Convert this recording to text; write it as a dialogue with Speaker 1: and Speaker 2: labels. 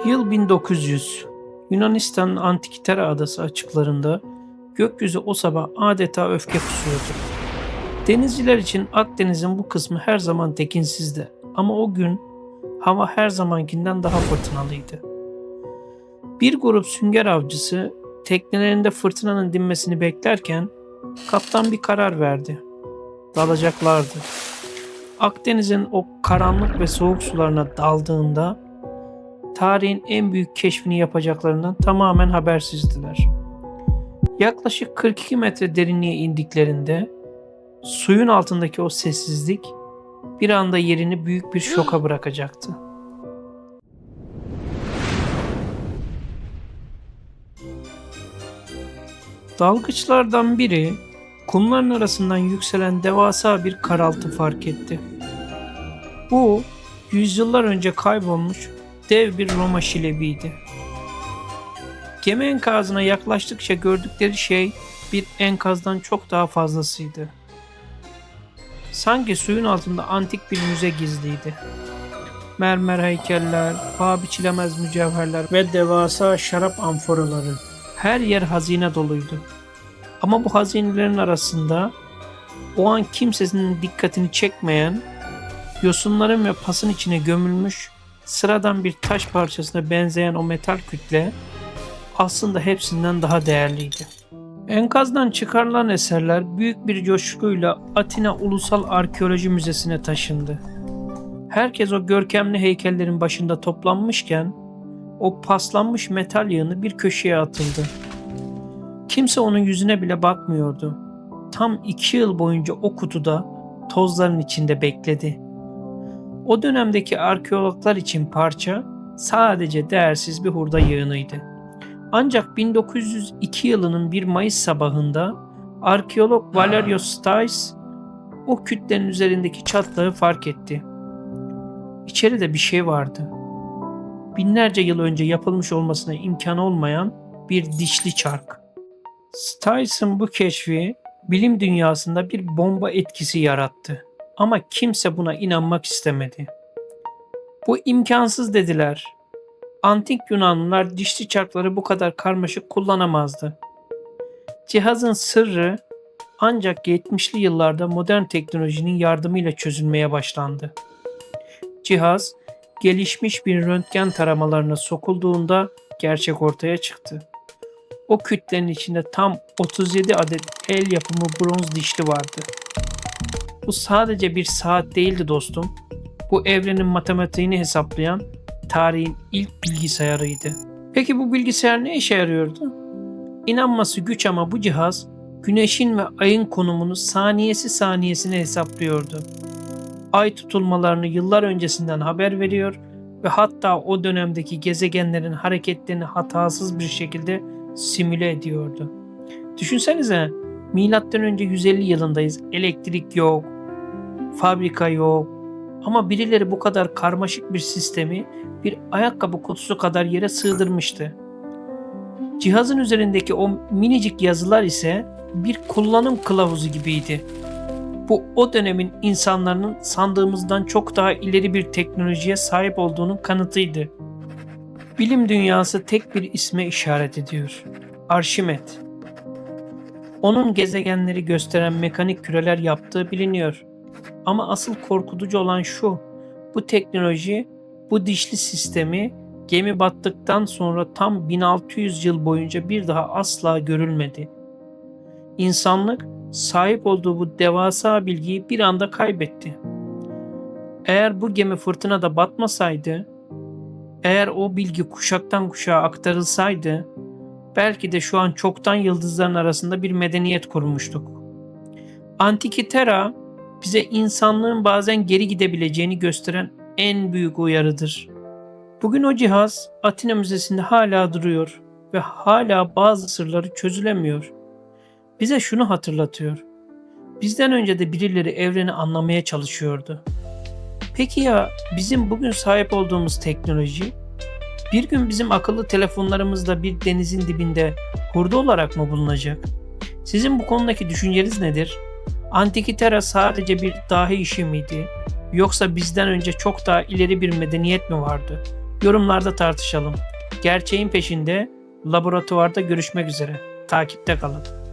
Speaker 1: Yıl 1900. Yunanistan'ın Antikythera adası açıklarında gökyüzü o sabah adeta öfke kusuyordu. Denizciler için Akdeniz'in bu kısmı her zaman tekinsizdi ama o gün hava her zamankinden daha fırtınalıydı. Bir grup sünger avcısı teknelerinde fırtınanın dinmesini beklerken kaptan bir karar verdi. Dalacaklardı. Akdeniz'in o karanlık ve soğuk sularına daldığında tarihin en büyük keşfini yapacaklarından tamamen habersizdiler. Yaklaşık 42 metre derinliğe indiklerinde suyun altındaki o sessizlik bir anda yerini büyük bir şoka bırakacaktı. Dalgıçlardan biri kumların arasından yükselen devasa bir karaltı fark etti. Bu, yüzyıllar önce kaybolmuş dev bir Roma şilebiydi. Gemi enkazına yaklaştıkça gördükleri şey bir enkazdan çok daha fazlasıydı. Sanki suyun altında antik bir müze gizliydi. Mermer heykeller, paha biçilemez mücevherler ve devasa şarap amforaları. Her yer hazine doluydu. Ama bu hazinelerin arasında o an kimsenin dikkatini çekmeyen, yosunların ve pasın içine gömülmüş sıradan bir taş parçasına benzeyen o metal kütle aslında hepsinden daha değerliydi. Enkazdan çıkarılan eserler büyük bir coşkuyla Atina Ulusal Arkeoloji Müzesi'ne taşındı. Herkes o görkemli heykellerin başında toplanmışken o paslanmış metal yığını bir köşeye atıldı. Kimse onun yüzüne bile bakmıyordu. Tam 2 yıl boyunca o kutuda tozların içinde bekledi. O dönemdeki arkeologlar için parça sadece değersiz bir hurda yığınıydı. Ancak 1902 yılının bir Mayıs sabahında arkeolog Valerios Stais o kütlenin üzerindeki çatlağı fark etti. İçeride bir şey vardı. Binlerce yıl önce yapılmış olmasına imkan olmayan bir dişli çark. Stais'ın bu keşfi bilim dünyasında bir bomba etkisi yarattı. Ama kimse buna inanmak istemedi. Bu imkansız dediler. Antik Yunanlılar dişli çarkları bu kadar karmaşık kullanamazdı. Cihazın sırrı ancak 70'li yıllarda modern teknolojinin yardımıyla çözülmeye başlandı. Cihaz, gelişmiş bir röntgen taramalarına sokulduğunda gerçek ortaya çıktı. O kütlenin içinde tam 37 adet el yapımı bronz dişli vardı. Bu sadece bir saat değildi dostum. Bu evrenin matematiğini hesaplayan tarihin ilk bilgisayarıydı. Peki bu bilgisayar ne işe yarıyordu? İnanması güç ama bu cihaz Güneş'in ve Ay'ın konumunu saniyesi saniyesine hesaplıyordu. Ay tutulmalarını yıllar öncesinden haber veriyor ve hatta o dönemdeki gezegenlerin hareketlerini hatasız bir şekilde simüle ediyordu. Düşünsenize, M.Ö. 150 yılındayız. Elektrik yok, fabrika yok. Ama birileri bu kadar karmaşık bir sistemi bir ayakkabı kutusu kadar yere sığdırmıştı. Cihazın üzerindeki o minicik yazılar ise bir kullanım kılavuzu gibiydi. Bu o dönemin insanların sandığımızdan çok daha ileri bir teknolojiye sahip olduğunun kanıtıydı. Bilim dünyası tek bir isme işaret ediyor. Arşimet. Onun gezegenleri gösteren mekanik küreler yaptığı biliniyor. Ama asıl korkutucu olan şu, bu teknoloji, bu dişli sistemi gemi battıktan sonra tam 1600 yıl boyunca bir daha asla görülmedi. İnsanlık sahip olduğu bu devasa bilgiyi bir anda kaybetti. Eğer bu gemi fırtınada batmasaydı, eğer o bilgi kuşaktan kuşağa aktarılsaydı, belki de şu an çoktan yıldızların arasında bir medeniyet kurmuştuk. Antikythera bize insanlığın bazen geri gidebileceğini gösteren en büyük uyarıdır. Bugün o cihaz Atina Müzesi'nde hala duruyor ve hala bazı sırları çözülemiyor. Bize şunu hatırlatıyor. Bizden önce de birileri evreni anlamaya çalışıyordu. Peki ya bizim bugün sahip olduğumuz teknoloji? Bir gün bizim akıllı telefonlarımızda bir denizin dibinde hurda olarak mı bulunacak? Sizin bu konudaki düşünceniz nedir? Antikythera sadece bir dahi işi miydi? Yoksa bizden önce çok daha ileri bir medeniyet mi vardı? Yorumlarda tartışalım. Gerçeğin peşinde laboratuvarda görüşmek üzere. Takipte kalın.